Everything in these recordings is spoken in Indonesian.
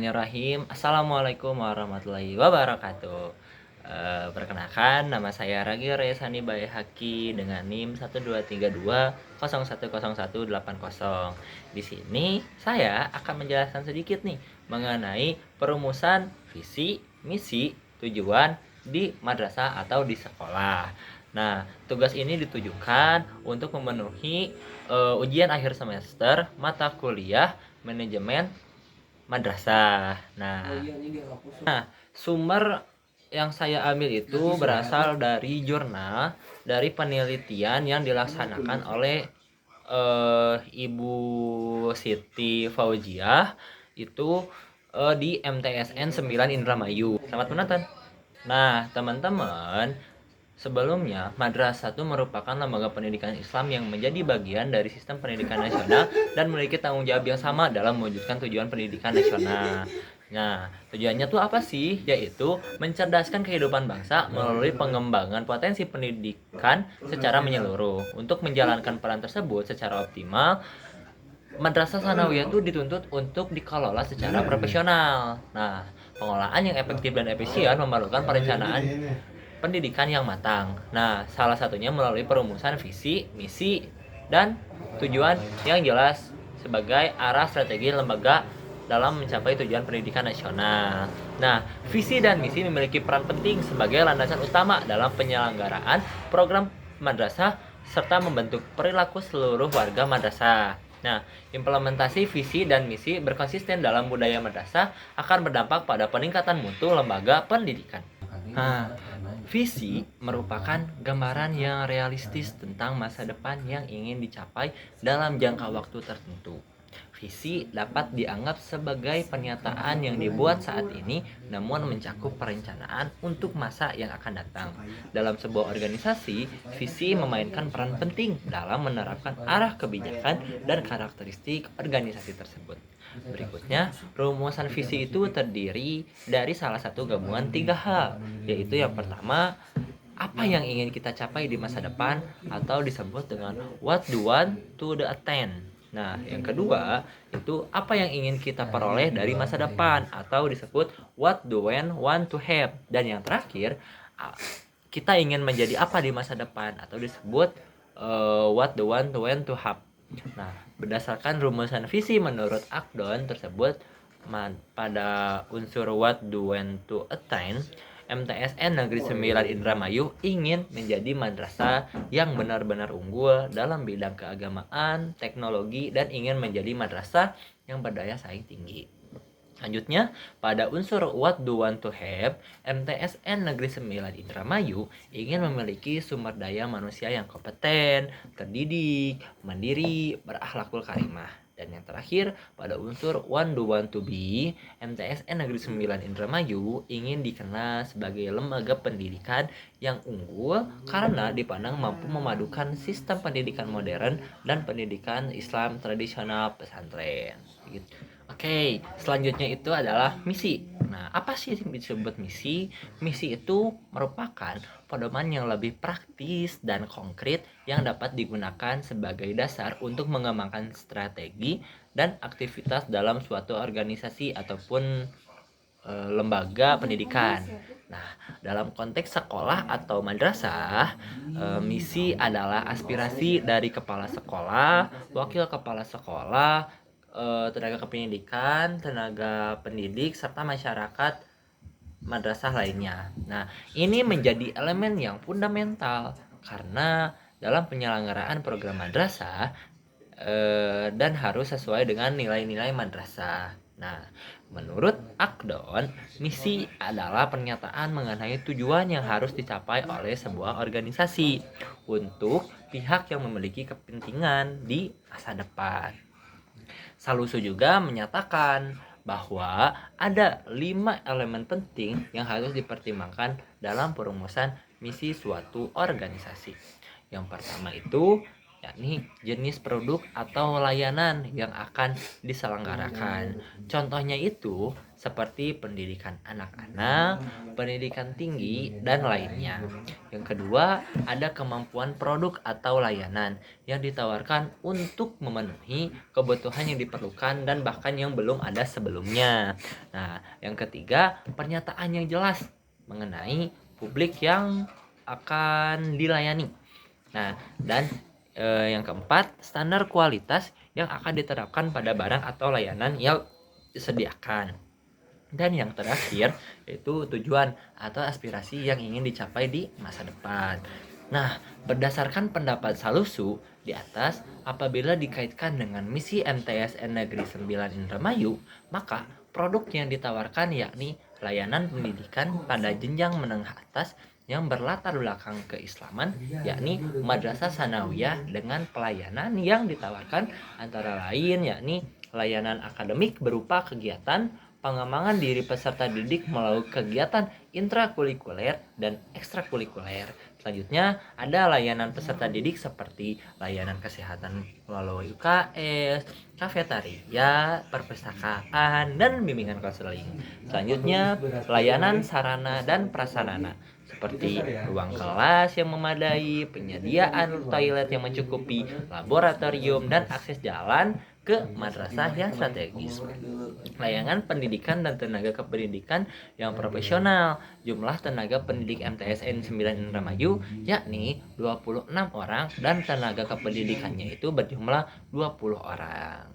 Bismillahirrahmanirrahim. Assalamualaikum warahmatullahi wabarakatuh. Perkenalkan, nama saya Ragi Resani Bayhaki dengan NIM 12320101080. Di sini saya akan menjelaskan sedikit nih mengenai perumusan visi, misi, tujuan di madrasah atau di sekolah. Nah, tugas ini ditujukan untuk memenuhi ujian akhir semester mata kuliah manajemen madrasah. Sumber yang saya ambil itu berasal dari jurnal dari penelitian yang dilaksanakan oleh Ibu Siti Fauziah itu di MTSN 9 Indramayu. Selamat menonton. Nah, teman-teman, sebelumnya madrasah itu merupakan lembaga pendidikan Islam yang menjadi bagian dari sistem pendidikan nasional dan memiliki tanggung jawab yang sama dalam mewujudkan tujuan pendidikan nasional. Nah, tujuannya tuh apa sih? Yaitu mencerdaskan kehidupan bangsa melalui pengembangan potensi pendidikan secara menyeluruh. Untuk menjalankan peran tersebut secara optimal, madrasah sanawiyah itu dituntut untuk dikelola secara profesional. Nah, pengolahan yang efektif dan efisien memerlukan perencanaan pendidikan yang matang. Nah, salah satunya melalui perumusan visi, misi, dan tujuan yang jelas sebagai arah strategi lembaga dalam mencapai tujuan pendidikan nasional. Nah, visi dan misi memiliki peran penting sebagai landasan utama dalam penyelenggaraan program madrasah serta membentuk perilaku seluruh warga madrasah. Nah, implementasi visi dan misi berkonsisten dalam budaya madrasah akan berdampak pada peningkatan mutu lembaga pendidikan. Nah, visi merupakan gambaran yang realistis tentang masa depan yang ingin dicapai dalam jangka waktu tertentu. Visi dapat dianggap sebagai pernyataan yang dibuat saat ini namun mencakup perencanaan untuk masa yang akan datang. Dalam sebuah organisasi, visi memainkan peran penting dalam menerapkan arah kebijakan dan karakteristik organisasi tersebut. Berikutnya, rumusan visi itu terdiri dari salah satu gabungan 3 hal, yaitu yang pertama, apa yang ingin kita capai di masa depan atau disebut dengan what do want to the attain. Nah, yang kedua itu apa yang ingin kita peroleh dari masa depan atau disebut what do we want to have. Dan yang terakhir, kita ingin menjadi apa di masa depan atau disebut what do want to have. Nah, berdasarkan rumusan visi menurut Akdon tersebut pada unsur what do want to attain, MTSN Negeri 9 Indramayu ingin menjadi madrasah yang benar-benar unggul dalam bidang keagamaan, teknologi, dan ingin menjadi madrasah yang berdaya saing tinggi. Selanjutnya, pada unsur what do want to have, MTSN Negeri 9 Indramayu ingin memiliki sumber daya manusia yang kompeten, terdidik, mandiri, berakhlakul karimah. Dan yang terakhir, pada unsur what do want to be, MTSN Negeri 9 Indramayu ingin dikenal sebagai lembaga pendidikan yang unggul karena dipandang mampu memadukan sistem pendidikan modern dan pendidikan Islam tradisional pesantren. Oke, selanjutnya itu adalah misi. Nah, apa sih yang disebut misi? Misi itu merupakan pedoman yang lebih praktis dan konkret yang dapat digunakan sebagai dasar untuk mengembangkan strategi dan aktivitas dalam suatu organisasi ataupun lembaga pendidikan. Nah, dalam konteks sekolah atau madrasah, misi adalah aspirasi dari kepala sekolah, wakil kepala sekolah, tenaga kependidikan, tenaga pendidik, serta masyarakat madrasah lainnya. Nah, ini menjadi elemen yang fundamental karena dalam penyelenggaraan program madrasah dan harus sesuai dengan nilai-nilai madrasah. Nah, menurut Akdon, misi adalah pernyataan mengenai tujuan yang harus dicapai oleh sebuah organisasi untuk pihak yang memiliki kepentingan di masa depan. Saluso juga menyatakan bahwa ada 5 elemen penting yang harus dipertimbangkan dalam perumusan misi suatu organisasi. Yang pertama itu yakni jenis produk atau layanan yang akan diselenggarakan. Contohnya itu seperti pendidikan anak-anak, pendidikan tinggi, dan lainnya. Yang kedua, ada kemampuan produk atau layanan yang ditawarkan untuk memenuhi kebutuhan yang diperlukan dan bahkan yang belum ada sebelumnya. Nah, yang ketiga, pernyataan yang jelas mengenai publik yang akan dilayani. Nah, dan yang keempat, standar kualitas yang akan diterapkan pada barang atau layanan yang disediakan. Dan yang terakhir, yaitu tujuan atau aspirasi yang ingin dicapai di masa depan. Nah, berdasarkan pendapat Salusu di atas, apabila dikaitkan dengan misi MTSN Negeri 9 Indramayu, maka produk yang ditawarkan yakni layanan pendidikan pada jenjang menengah atas yang berlatar belakang keislaman, yakni Madrasah Sanawiyah dengan pelayanan yang ditawarkan antara lain yakni layanan akademik berupa kegiatan pengembangan diri peserta didik melalui kegiatan intrakurikuler dan ekstrakurikuler. Selanjutnya ada layanan peserta didik seperti layanan kesehatan melalui UKS, kafetaria, perpustakaan, dan bimbingan konseling. Selanjutnya layanan sarana dan prasarana seperti ruang kelas yang memadai, penyediaan toilet yang mencukupi, laboratorium, dan akses jalan ke madrasah yang strategis. Layanan pendidikan dan tenaga kependidikan yang profesional. Jumlah tenaga pendidik MTSN 9 Indramayu yakni 26 orang dan tenaga kependidikannya itu berjumlah 20 orang.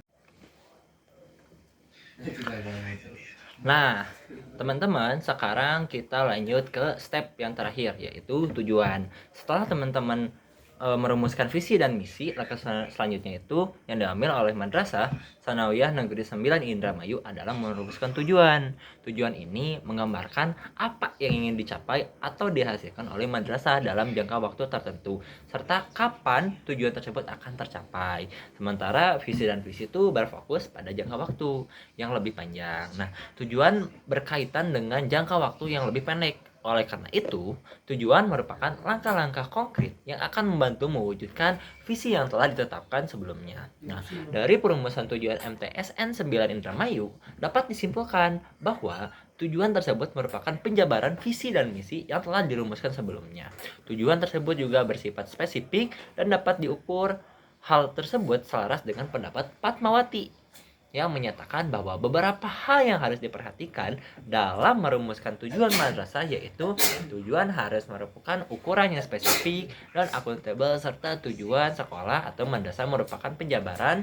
Nah, teman-teman, sekarang kita lanjut ke step yang terakhir, yaitu tujuan. Setelah teman-teman merumuskan visi dan misi, langkah selanjutnya itu yang diambil oleh Madrasah Sanawiyah Negeri 9 Indramayu adalah merumuskan tujuan. Tujuan ini menggambarkan apa yang ingin dicapai atau dihasilkan oleh madrasah dalam jangka waktu tertentu, serta kapan tujuan tersebut akan tercapai. Sementara visi dan visi itu berfokus pada jangka waktu yang lebih panjang. Nah, tujuan berkaitan dengan jangka waktu yang lebih pendek. Oleh karena itu, tujuan merupakan langkah-langkah konkret yang akan membantu mewujudkan visi yang telah ditetapkan sebelumnya. Nah, dari perumusan tujuan MTSN 9 Indramayu dapat disimpulkan bahwa tujuan tersebut merupakan penjabaran visi dan misi yang telah dirumuskan sebelumnya. Tujuan tersebut juga bersifat spesifik dan dapat diukur. Hal tersebut selaras dengan pendapat Fatmawati yang menyatakan bahwa beberapa hal yang harus diperhatikan dalam merumuskan tujuan madrasah, yaitu tujuan harus merupakan ukuran yang spesifik dan akuntabel, serta tujuan sekolah atau madrasah merupakan penjabaran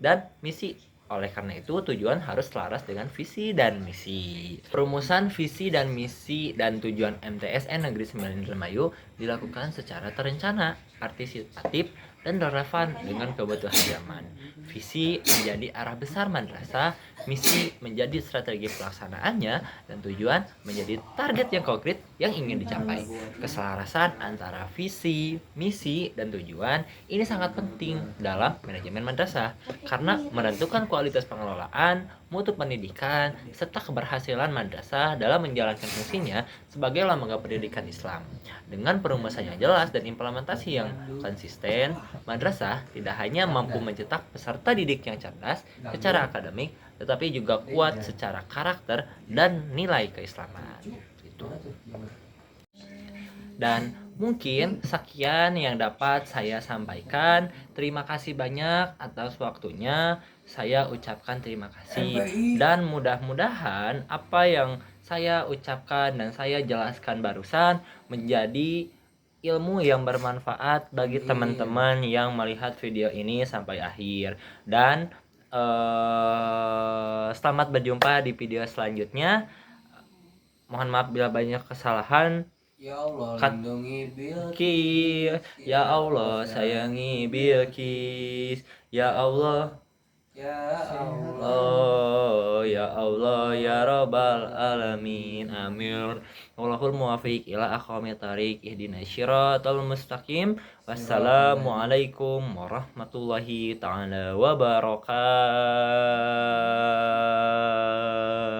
dan misi. Oleh karena itu, tujuan harus selaras dengan visi dan misi. Perumusan visi dan misi dan tujuan MTSN Negeri 9 Indramayu dilakukan secara terencana, partisipatif, dan relevan dengan kebutuhan zaman. Visi menjadi arah besar madrasah, misi menjadi strategi pelaksanaannya, dan tujuan menjadi target yang konkret yang ingin dicapai. Keselarasan antara visi, misi, dan tujuan ini sangat penting dalam manajemen madrasah karena menentukan kualitas pengelolaan, mutu pendidikan, serta keberhasilan madrasah dalam menjalankan fungsinya sebagai lembaga pendidikan Islam. Dengan perumusan yang jelas dan implementasi yang konsisten, madrasah tidak hanya mampu mencetak peserta didik yang cerdas secara akademik, tetapi juga kuat secara karakter dan nilai keislaman. Gitu. Dan mungkin sekian yang dapat saya sampaikan. Terima kasih banyak atas waktunya. Saya ucapkan terima kasih. Dan mudah-mudahan apa yang saya ucapkan dan saya jelaskan barusan menjadi ilmu yang bermanfaat bagi teman-teman yang melihat video ini sampai akhir. Dan selamat berjumpa di video selanjutnya. Mohon maaf bila banyak kesalahan. Ya Allah lindungi Bilqis, ya Allah sayangi Bilqis, ya Allah, ya Allah, ya Allah, ya Rabbal alamin, amin. Wallahul muwaffiq ila aqwamit thariq, ihdinas siratal mustaqim. Wassalamualaikum warahmatullahi taala wabarakatuh.